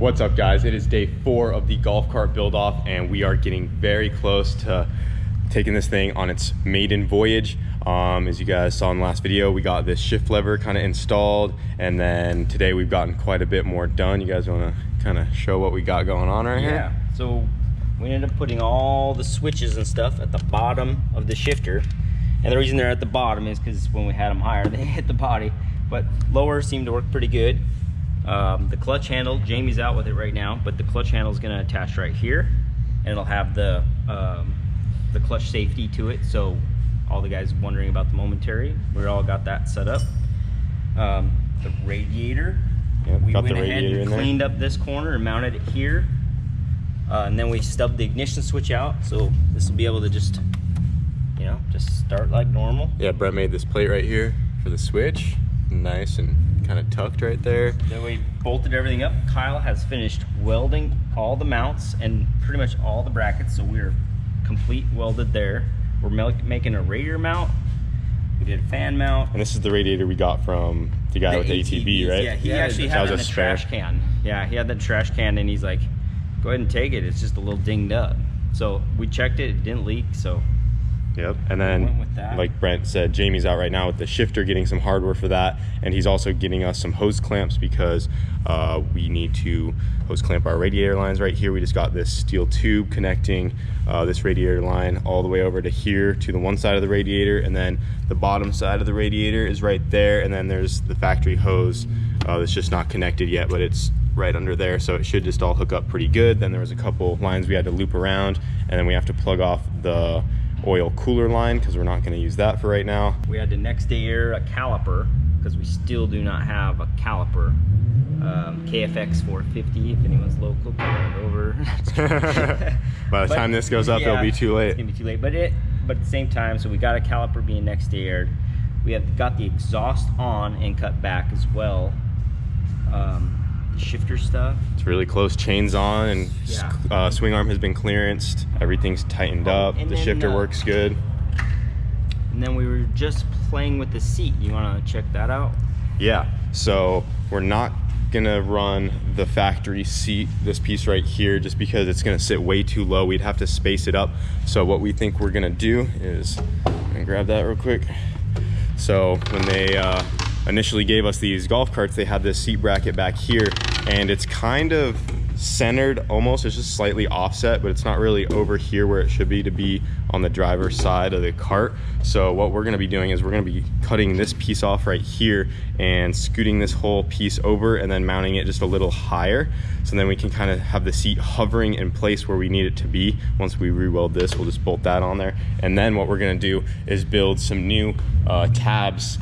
What's up, guys? It is day 4 of the golf cart build off, and we are getting very close to taking this thing on its maiden voyage. As you guys saw in the last video, we got this shift lever kind of installed, and then today we've gotten quite a bit more done. You guys want to kind of show what we got going on right here? Yeah, so we ended up putting all the switches and stuff at the bottom of the shifter, and the reason they're at the bottom is because when we had them higher, they hit the body, but lower seemed to work pretty good. The clutch handle, Jamie's out with it right now, but the clutch handle is going to attach right here, and it'll have the clutch safety to it. So all the guys wondering about the momentary, we all got that set up. The radiator, yep, we went ahead and cleaned up this corner and mounted it here, and then we stubbed the ignition switch out, so this will be able to just, you know, just start like normal. Yeah, Brett made this plate right here for the switch, nice and kind of tucked right there. Then we bolted everything up. Kyle has finished welding all the mounts and pretty much all the brackets, so we're complete welded there. We're making a radiator mount. We did a fan mount. And this is the radiator we got from the guy with the ATV, right? Yeah, he actually had it in the trash can. Yeah, he had that trash can, and he's like, go ahead and take it. It's just a little dinged up. So we checked it didn't leak, so yep. And then, like Brent said, Jamie's out right now with the shifter, getting some hardware for that, and he's also getting us some hose clamps because we need to hose clamp our radiator lines right here. We just got this steel tube connecting this radiator line all the way over to here to the one side of the radiator, and then the bottom side of the radiator is right there, and then there's the factory hose that's just not connected yet, but it's right under there, so it should just all hook up pretty good. Then there was a couple lines we had to loop around, and then we have to plug off the oil cooler line because we're not going to use that for right now. We had to next day air a caliper because we still do not have a caliper. KFX 450, if anyone's local, come over. By the time this goes up, yeah, it'll be too late. It's gonna be too late, but at the same time, so we got a caliper being next day aired. We have got the exhaust on and cut back as well. The shifter stuff, it's really close. Chains on, and yeah. Swing arm has been clearanced. Everything's tightened up. The shifter works good. And then we were just playing with the seat. You want to check that out? Yeah, so we're not gonna run the factory seat, this piece right here, just because it's gonna sit way too low. We'd have to space it up. So what we think we're gonna do is, I'm gonna grab that real quick. So when they initially gave us these golf carts, they had this seat bracket back here, and it's kind of centered almost. It's just slightly offset, but it's not really over here where it should be to be on the driver's side of the cart. So what we're going to be doing is we're going to be cutting this piece off right here and scooting this whole piece over and then mounting it just a little higher, so then we can kind of have the seat hovering in place where we need it to be. Once we re-weld this, we'll just bolt that on there, and then what we're going to do is build some new tabs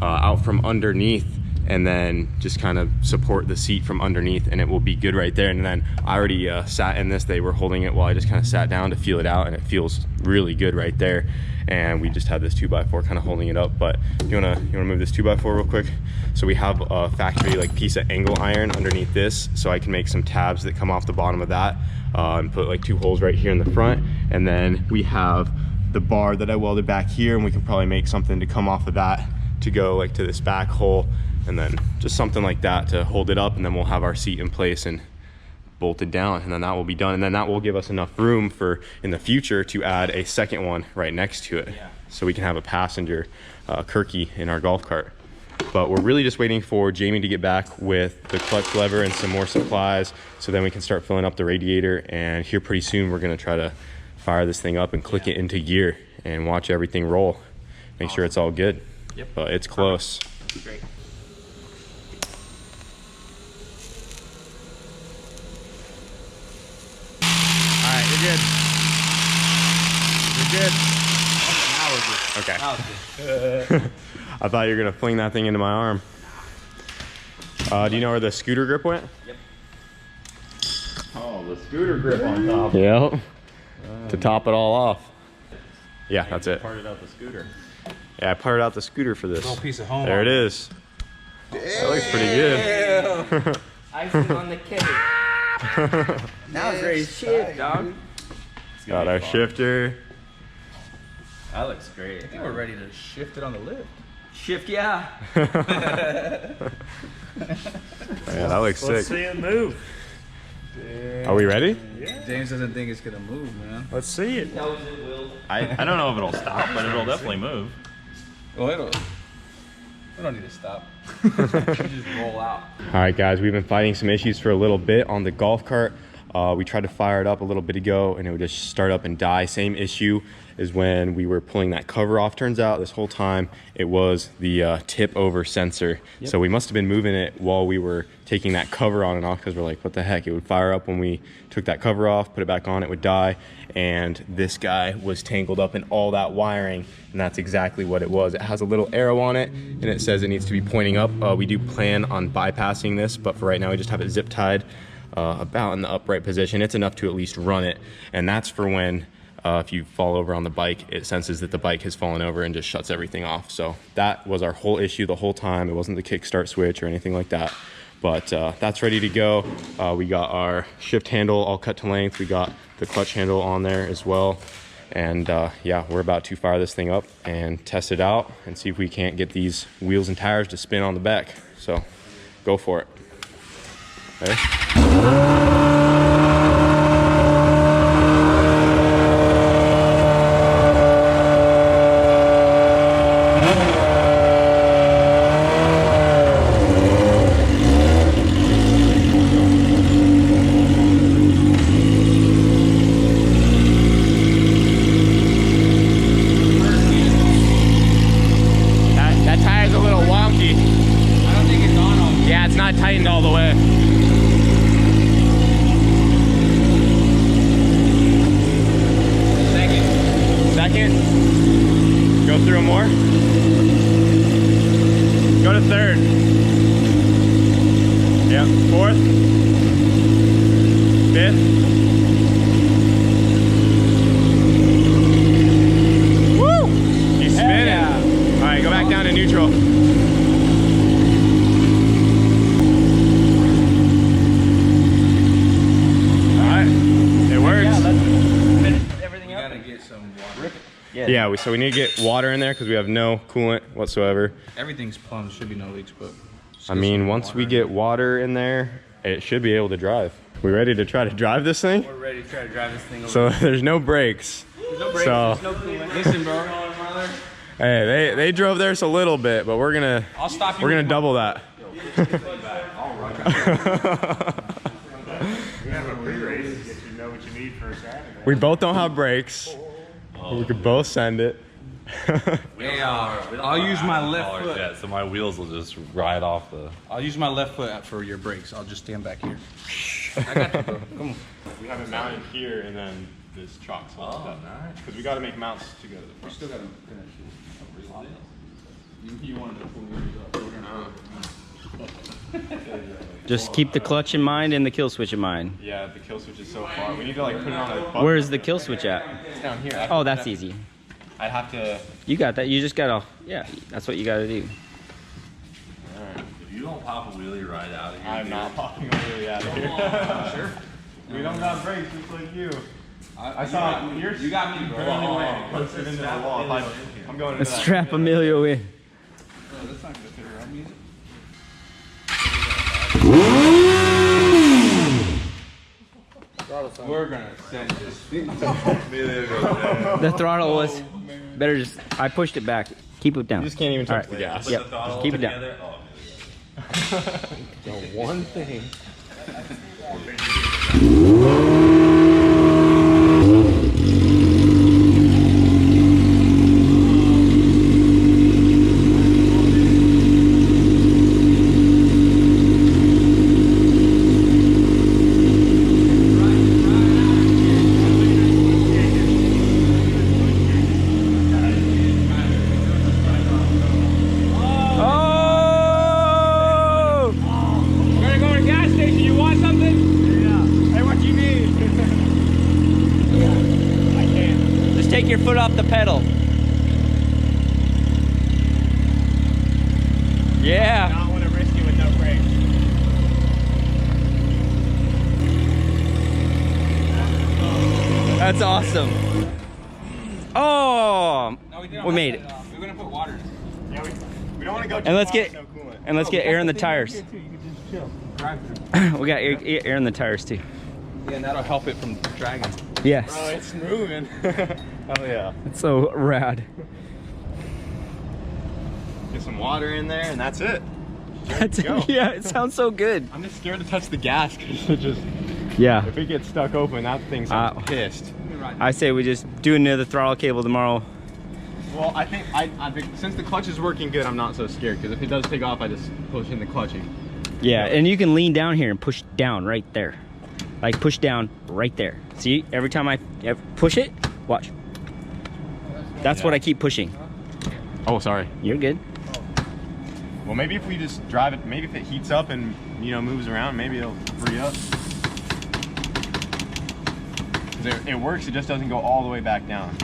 out from underneath, and then just kind of support the seat from underneath, and it will be good right there. And then I already sat in this. They were holding it while I just kind of sat down to feel it out, and it feels really good right there. And we just had this 2x4 kind of holding it up. But you wanna move this 2x4 real quick? So we have a factory like piece of angle iron underneath this, so I can make some tabs that come off the bottom of that, and put like 2 holes right here in the front. And then we have the bar that I welded back here, and we can probably make something to come off of that to go like to this back hole, and then just something like that to hold it up, and then we'll have our seat in place and bolted down, and then that will be done. And then that will give us enough room for in the future to add a second one right next to it, yeah, so we can have a passenger Kirky in our golf cart. But we're really just waiting for Jamie to get back with the clutch lever and some more supplies, so then we can start filling up the radiator. And here pretty soon we're going to try to fire this thing up and click it into gear and watch everything roll. Make sure it's all good. Yep. But it's close. Great. All right, you're good. You're good. Okay. I thought you were gonna fling that thing into my arm. Do you know where the scooter grip went? Yep. Oh, the scooter grip on top. Yep. To top it all off. Yeah, that's it. Parted out the scooter. Yeah, I parted out the scooter for this. Little piece of home. There it is. That looks pretty good. Icing on the cake. Now it's ready to shift, dog. Got our shifter. That looks great. I think we're ready to shift it on the lift. Shift, yeah. Yeah, that looks Let's sick. see it move. Are we ready? James doesn't think it's gonna move, man. Let's see it. Knows it will. I don't know if it'll stop, but it'll definitely move. Well, we don't need to stop. We just roll out. All right, guys, we've been fighting some issues for a little bit on the golf cart. We tried to fire it up a little bit ago and it would just start up and die. Same issue is when we were pulling that cover off. Turns out this whole time it was the tip over sensor. Yep. So we must have been moving it while we were taking that cover on and off, because we're like, what the heck? It would fire up when we took that cover off, put it back on, it would die. And this guy was tangled up in all that wiring, and that's exactly what it was. It has a little arrow on it and it says it needs to be pointing up. We do plan on bypassing this, but for right now we just have it zip tied about in the upright position. It's enough to at least run it, and that's for when if you fall over on the bike, it senses that the bike has fallen over and just shuts everything off. So that was our whole issue the whole time. It wasn't the kickstart switch or anything like that, but that's ready to go. We got our shift handle all cut to length. We got the clutch handle on there as well. And yeah, we're about to fire this thing up and test it out and see if we can't get these wheels and tires to spin on the back. So go for it. Okay. That tire's a little wonky. I don't think it's on all. Yeah, it's not tightened all the way. Second. Go through them more. Go to third. Yep. Fourth. Fifth. Woo! He's spinning. Yeah. All right, go back down to neutral. All right, it works. Yeah, let's finish everything We up. gotta get some water. Yeah, so we need to get water in there because we have no coolant whatsoever. Everything's plumbed. Should be no leaks, but. I mean, once we get water in there, it should be able to drive. We ready to try to drive this thing? We're ready to try to drive this thing over. So there's no brakes. There's no brakes, So- there's no coolant. Listen, bro. Hey, they drove theirs a little bit, but we're gonna I'll stop you. we're gonna with double that. We both don't have brakes. We could both send it. Hey, I'll use my left foot. Yeah, so my wheels will just ride off the. I'll use my left foot for your brakes. I'll just stand back here. I got you, bro. Come on. We have it mounted here, and then this chalk holds up. nice. Because we got to make mounts to go to the You front. still gotta finish this. You wanted to pull yours up. We're gonna Just keep the clutch in mind and the kill switch in mind. Yeah, the kill switch is so far. We need to like put it on a button. Where's the kill switch at? It's down here. Oh, that's easy. I'd have to. You got that. You just gotta, yeah, that's what you gotta do. If you don't pop a wheelie right out of here, I'm dude, not popping really out of here. Sure. We don't got brakes just like you. I saw yours. You got me, bro. Puts it into the wall. I'm going into Let's that. strap Emilio in. Bro, that's not gonna fit around me. We're gonna send this thing. The throttle was better. Just I pushed it back. Keep it down. You just can't even touch All the right. gas. Yep. Just keep it down. together. Oh, The one thing. take your foot off the pedal. Yeah. Not want to risk it with no brakes. That's awesome. Oh, we made it. We're gonna put water. Yeah, we don't want to go too And let's far, get no coolant. and let's get air in the tires. We got air in the tires too. Yeah, and that'll help it from dragging. Yes. Oh, it's moving. Oh yeah. It's so rad. Get some water in there and that's it. That's go. Yeah, it sounds so good. I'm just scared to touch the gas because it just, Yeah. if it gets stuck open, that thing's pissed. I say we just do another throttle cable tomorrow. Well, I think since the clutch is working good, I'm not so scared because if it does take off, I just push in the clutching. Yeah, and you can lean down here and push down right there. Like push down right there. See, every time I push it, watch. That's what I keep pushing. Oh, sorry. You're good. Well, maybe if we just drive it, maybe if it heats up and, you know, moves around, maybe it'll free up. 'Cause it works, it just doesn't go all the way back down.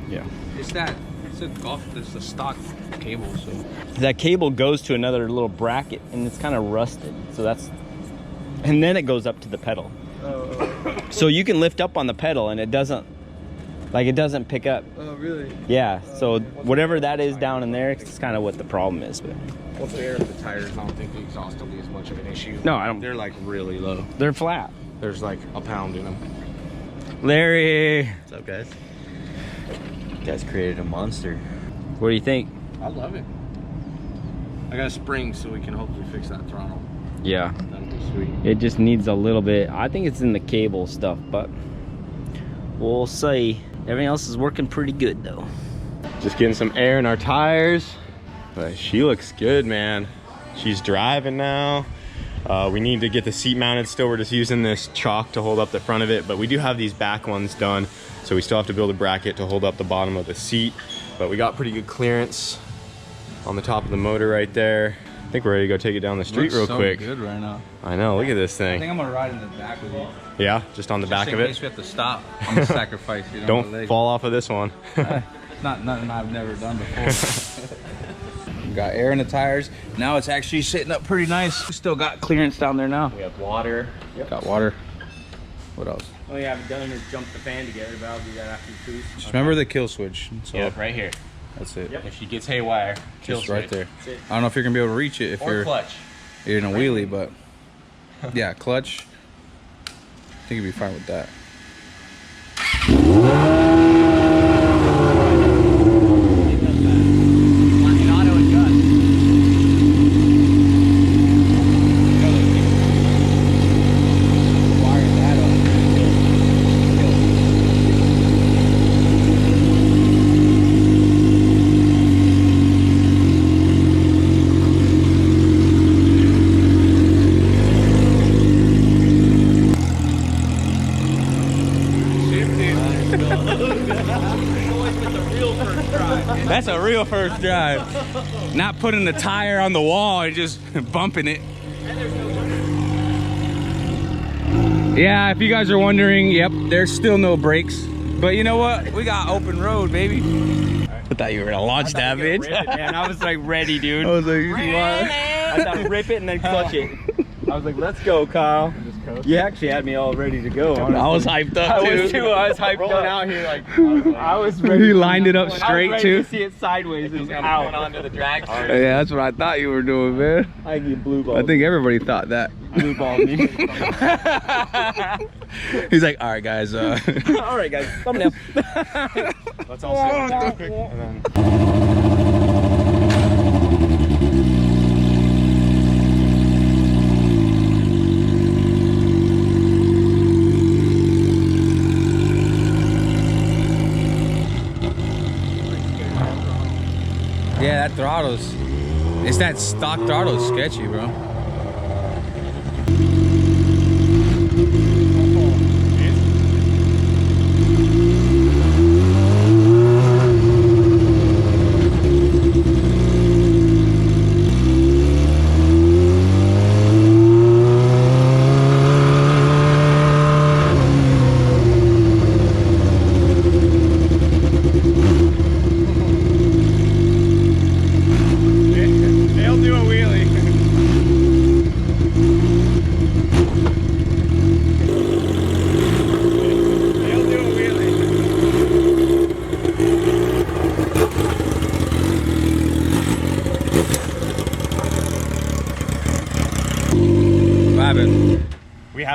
Yeah. It's a stock cable, so. That cable goes to another little bracket and it's kind of rusted. So that's, and then it goes up to the pedal. So you can lift up on the pedal and it doesn't pick up. Oh, really? Yeah, so whatever that is down in there, it's kind of what the problem is. But Once the air in the tires, I don't think the exhaust will be as much of an issue. no, I don't. They're like really low. They're flat. There's like a pound in them. Larry, What's up, guys? You guys created a monster. what do you think? I love it. I got a spring so we can hopefully fix that throttle. Yeah, That'll be sweet. it just needs a little bit. I think it's in the cable stuff, but we'll see. Everything else is working pretty good though. Just getting some air in our tires, but she looks good, man. She's driving now. We need to get the seat mounted still. We're just using this chalk to hold up the front of it, but we do have these back ones done, so we still have to build a bracket to hold up the bottom of the seat. But we got pretty good clearance on the top of the motor right there. I think we're ready to go take it down the street real quick. Good right now. I know, look at this I thing. think I'm gonna ride in the back with you. Yeah, just on the back of In case it. we have to stop. I'm gonna sacrifice. You know, Don't my leg. fall off of this one. Not nothing I've never done before. Got air in the tires. Now it's actually sitting up pretty nice. We still got clearance down there now. We have water. Got water. What else? All you have done is jump the fan together, but I'll do that after you cruise. Just remember the kill switch. So Yeah, right here. that's it. Yep. If she gets haywire, kill Just right switch. there. That's it. I don't know if you're gonna be able to reach it if Or you're clutch. in a wheelie, but yeah, clutch. I think you'd be fine with that. That's a real first drive. Not putting the tire on the wall and just bumping it. Yeah, if you guys are wondering, yep, there's still no brakes. But you know what? We got open road, baby. I thought you were gonna launch that bitch. Rip it, man. I was like ready, dude. I was like, I thought rip it and then clutch it. I was like, let's go, Kyle. You actually had me all ready to go. Honestly. I was hyped up too. I was too. I was hyped Rolling up. out here like, I was ready. He lined it up I was straight ready too. to see it sideways and out onto the drag strip. Yeah, that's what I thought you were doing, man. I get blue ball. I think everybody thought that. blue ball me. He's like, all right, guys. All right, guys. Thumbnail. let's all sit down quick and then. Yeah, that throttle's. It's that stock throttle sketchy, bro.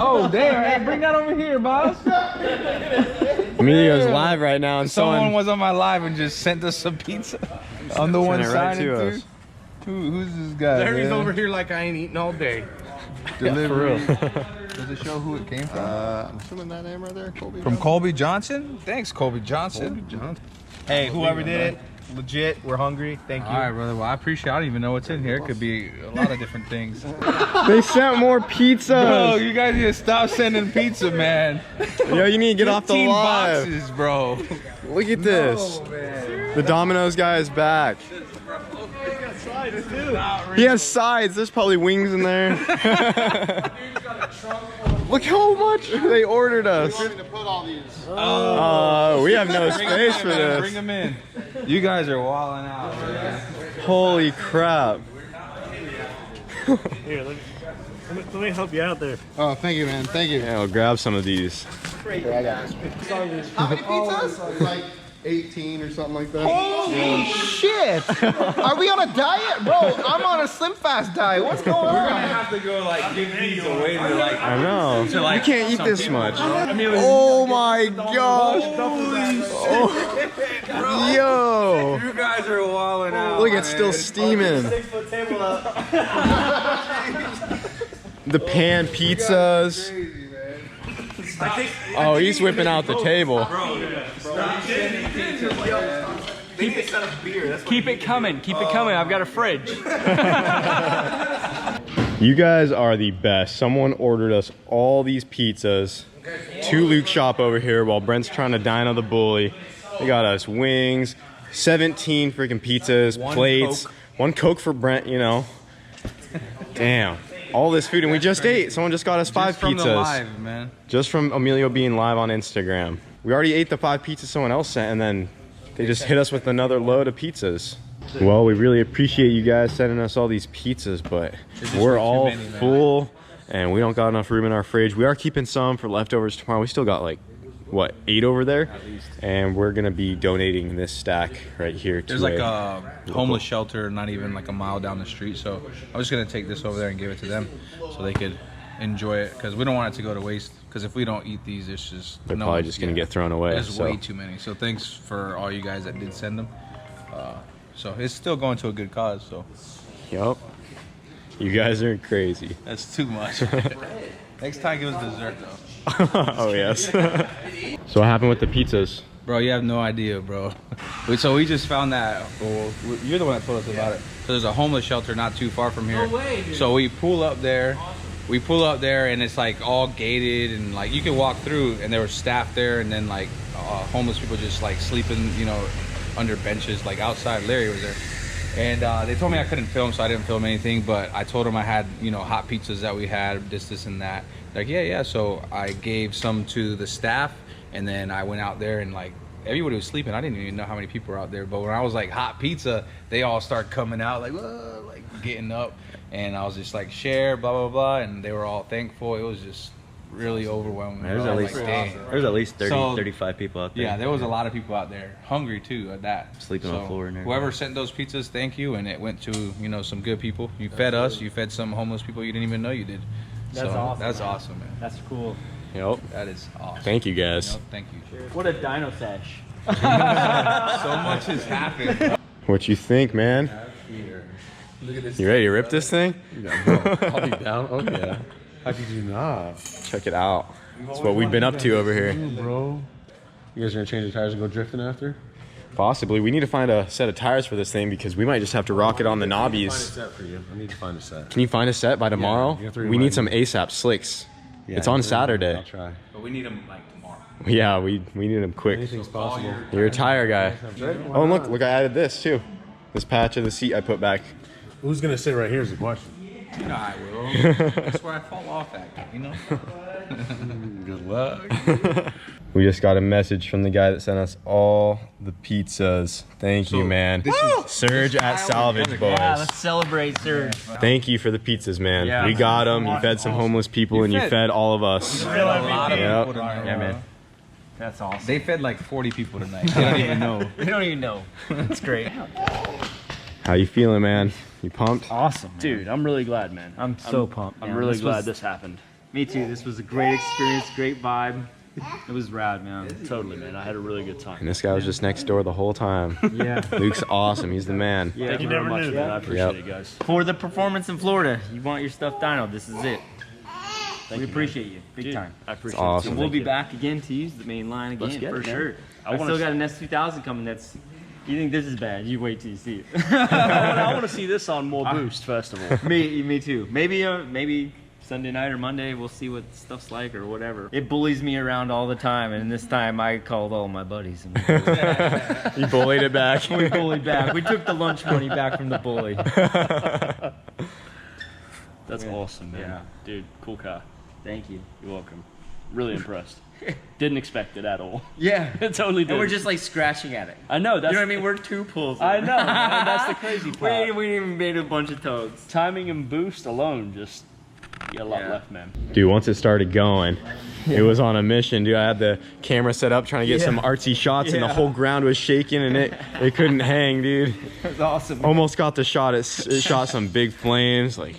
Oh damn! Hey, bring that over here, boss. Emilio's live right now, and Someone was on my live and just sent us some pizza. I'm the one Sent it right signing to to. us. Who's this guy? Larry's man? over here like I ain't eating all day. Delivery. Does it show who it came from? I'm assuming that name right there, Colby. From Colby Johnson? Thanks, Colby Johnson. Hey, whoever did it, legit, we're hungry. Thank you. All right, brother. Well, I appreciate. I don't even know what's in here. It could be a lot of different things. They sent more pizzas. Bro, you guys need to stop sending pizza, man. Yo, you need to get off the 15 live. boxes, bro. Look at this. The Domino's guy is back. He has sides. There's probably wings in there. Look how much they ordered us. We have no space for Bring this. them in. You guys are wilding out, man. Holy crap. Here, let me help you out there. Oh, thank you, man. Thank you. Yeah, I'll grab some of these. How many pizzas? Like 18 or something like that. Holy shit! Are we on a diet? Bro, I'm on a slim fast diet. What's going We're on? gonna have to go like give these away to like. I know. To, like, You can't eat some this people. much. Oh my gosh. Oh. Yo. You guys are wilding out. Look, it's man. still steaming. The pan pizzas. Oh, he's whipping out the table. Keep it coming. Keep it coming. I've got a fridge. You guys are the best. Someone ordered us all these pizzas to Luke's shop over here while Brent's trying to dine on the bully. They got us wings, 17 freaking pizzas, plates, one Coke for Brent, you know. Damn. All this food, and we just ate. Someone just got us 5 Just from pizzas. the live, man. Just from Emilio being live on Instagram. We already ate the 5 pizzas someone else sent, and then they just hit us with another load of pizzas. Well, we really appreciate you guys sending us all these pizzas, but we're all many, man. full, and we don't got enough room in our fridge. We are keeping some for leftovers tomorrow. We still got like, what, 8 over there? And we're gonna be donating this stack right here to There's like a homeless shelter not even like a mile down the street, so I'm just gonna take this over there and give it to them so they could enjoy it, because we don't want it to go to waste, because if we don't eat these, it's just They're probably just gonna get thrown away. There's so. way too many. So thanks for all you guys that did send them. So it's still going to a good cause, so Yup. You guys are crazy. that's too much. Next time give us dessert though. Oh yes. So what happened with the pizzas? Bro, you have no idea, bro. So we just found that. Well, you're the one that told us about it. So there's a homeless shelter not too far from here. No way, dude. So we pull up there. We pull up there, and it's like all gated, and like you can walk through, and there was staff there, and then like homeless people just like sleeping, you know, under benches, like outside. Larry was there, and they told me I couldn't film, so I didn't film anything. But I told them I had, you know, hot pizzas that we had, this, and that. Like, yeah. So I gave some to the staff. And then I went out there and like everybody was sleeping. I didn't even know how many people were out there. But when I was like hot pizza, they all start coming out like, whoa, like getting up. And I was just like share, blah, blah, blah. And they were all thankful. It was just really overwhelming. There's Bro. at least Like, dang. there's at least 30, So- 35 people out there. Yeah, there was a lot of people out there hungry too at that. Sleeping on the floor and everything. whoever sent those pizzas, thank you. And it went to, you know, some good people. You fed us, you fed some homeless people you didn't even know you did. That's awesome, That's man. awesome, man. That's cool. Yep. That is awesome. Thank you guys. No, thank you. What a dino sesh. So much has happened. What you think, man? Look at this. You ready to rip this thing? I'll be down. Oh yeah. How could you not? Check it out. That's what we've been up to over here. Bro. You guys are gonna change the tires and go drifting after? Possibly. We need to find a set of tires for this thing because we might just have to rock it on the Find a knobbies. set for you. I need to find a set. Can you find a set by tomorrow? you have to We remind need some me. ASAP slicks. Yeah, It's on I'll Saturday. try. But we need them like tomorrow. Yeah, we need them quick. Anything's possible. You're a tire guy. Oh, and look, I added this too. This patch of the seat I put back. Who's gonna sit right here is the question. You know I will. That's where I fall off at, you know? Good luck. We just got a message from the guy that sent us all the pizzas. Thank you, man. Surge at Salvage Yeah, Boys. let's celebrate, sir. Thank you for the pizzas, man. Yeah. We got them. You fed some homeless people, and you fed all of us. A lot of Yep. people tonight. Yeah, man. That's awesome. They fed like 40 people tonight. They don't even know. They don't even know. It's great. How you feeling, man? You pumped? Awesome, dude. I'm really glad, man. I'm so pumped. I'm really glad this happened. Me too. This was a great experience, great vibe. It was rad, man. Totally, man. I had a really good time. And this guy was just next door the whole time. Yeah. Luke's awesome. He's the man. Yeah. Thank you very much, man. I appreciate it, guys. For the performance in Florida, you want your stuffed dino, this is it. Thank We you, appreciate you, big Dude, time. I appreciate awesome. it. And we'll be Thank you. back again to use the main line again, Let's get for it, man. sure. I I wanna still got s- an S2000 coming that's, you think this is bad, you wait till you see it. I want to see this on more Boost, first of all. me too. Maybe Sunday night or Monday, we'll see what stuff's like or whatever. It bullies me around all the time, and this time I called all my buddies. And You bullied it back. we bullied back. We took the lunch money back from the bully. That's awesome, man. Yeah. Dude, cool car. Thank you. You're welcome. Really impressed. Didn't expect it at all. Yeah. It totally did. And we're just like scratching at it. I know. That's You know what I mean? We're two pulls. I know, man. That's the crazy part. We even made a bunch of toads. Timing and boost alone, just you got a lot Yeah. left, man. Dude, once it started going, it was on a mission, dude. I had the camera set up trying to get some artsy shots, and the Yeah. whole ground was shaking, and it couldn't hang, dude. It was awesome. Almost got the shot. It shot some big flames. Like,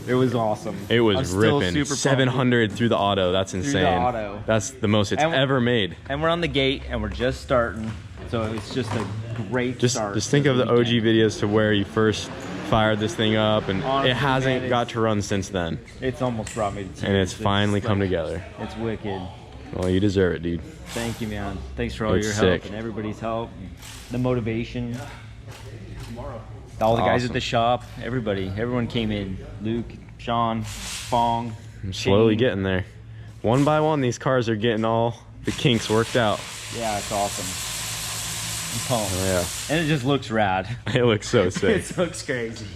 It was awesome. it I'm was still ripping. super pumped. 700 through the auto. That's insane. auto. That's the most it's And- ever made. And we're on the gate, and we're just starting. So it's just a great Just start. think to of the OG weekend. videos to where you first fired this thing up, and Honestly, it hasn't man, got to run since then. It's almost brought me to tears. And it's finally come together. It's wicked. Well, you deserve it, dude. Thank you, man. Thanks for all It's your sick. help and everybody's help, the motivation. All the guys Awesome. at the shop, everyone came in. Luke, Sean, Fong. I'm slowly Shane. getting there. One by one, these cars are getting all the kinks worked out. Yeah, it's awesome. I'm pumped. Oh, yeah. And it just looks rad. It looks so sick. It looks crazy.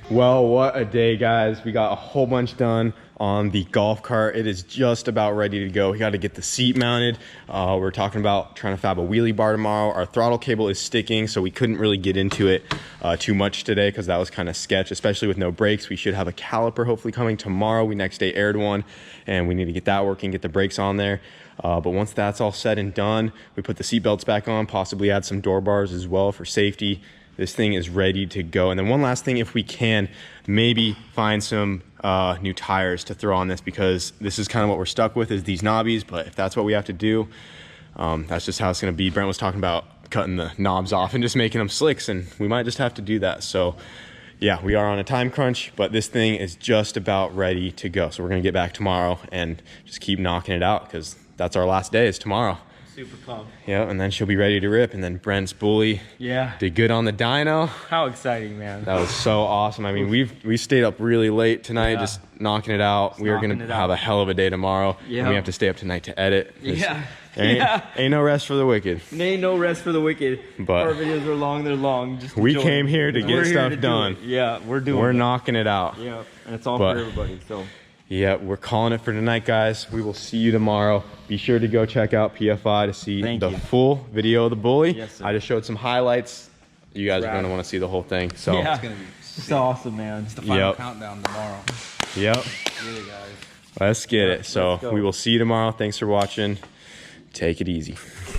Well, what a day, guys. We got a whole bunch done on the golf cart. It is just about ready to go. We got to get the seat mounted. We're talking about trying to fab a wheelie bar tomorrow. Our throttle cable is sticking, so we couldn't really get into it too much today because that was kind of sketch, especially with no brakes. We should have a caliper hopefully coming tomorrow. We next day aired one, and we need to get that working, get the brakes on there. But once that's all said and done, we put the seat belts back on, possibly add some door bars as well for safety. This thing is ready to go. And then one last thing, if we can, maybe find some new tires to throw on this, because this is kind of what we're stuck with is these knobbies. But if that's what we have to do, that's just how it's gonna be. Brent was talking about cutting the knobs off and just making them slicks, and we might just have to do that. So yeah, we are on a time crunch, but this thing is just about ready to go. So we're gonna get back tomorrow and just keep knocking it out, because that's our last day is tomorrow. Super pumped. Yeah, and then she'll be ready to rip. And then Brent's bully Yeah. did good on the dyno. How exciting, man. That was so awesome. I mean, we stayed up really late tonight, Yeah. just knocking it out. We are knocking gonna it have out. a hell of a day tomorrow. Yeah. And we have to stay up tonight to edit. Yeah. Ain't no rest for the wicked. Ain't no rest for the wicked. But our videos are long, they're long. Just we enjoy came it. here to We're get here stuff to do done. it. Yeah, we're doing We're it. knocking it out. Yeah, and it's all But- for everybody, so. Yeah, we're calling it for tonight, guys. We will see you tomorrow. Be sure to go check out PFI to see Thank the you. full video of the bully. Yes, sir. I just showed some highlights. You guys are Rad. going to want to see the whole thing. So, Yeah. It's gonna be It's awesome, man. the final Yep. countdown tomorrow. yep. Really, guys. Let's get it. So, let's go. we will see you tomorrow. Thanks for watching. Take it easy.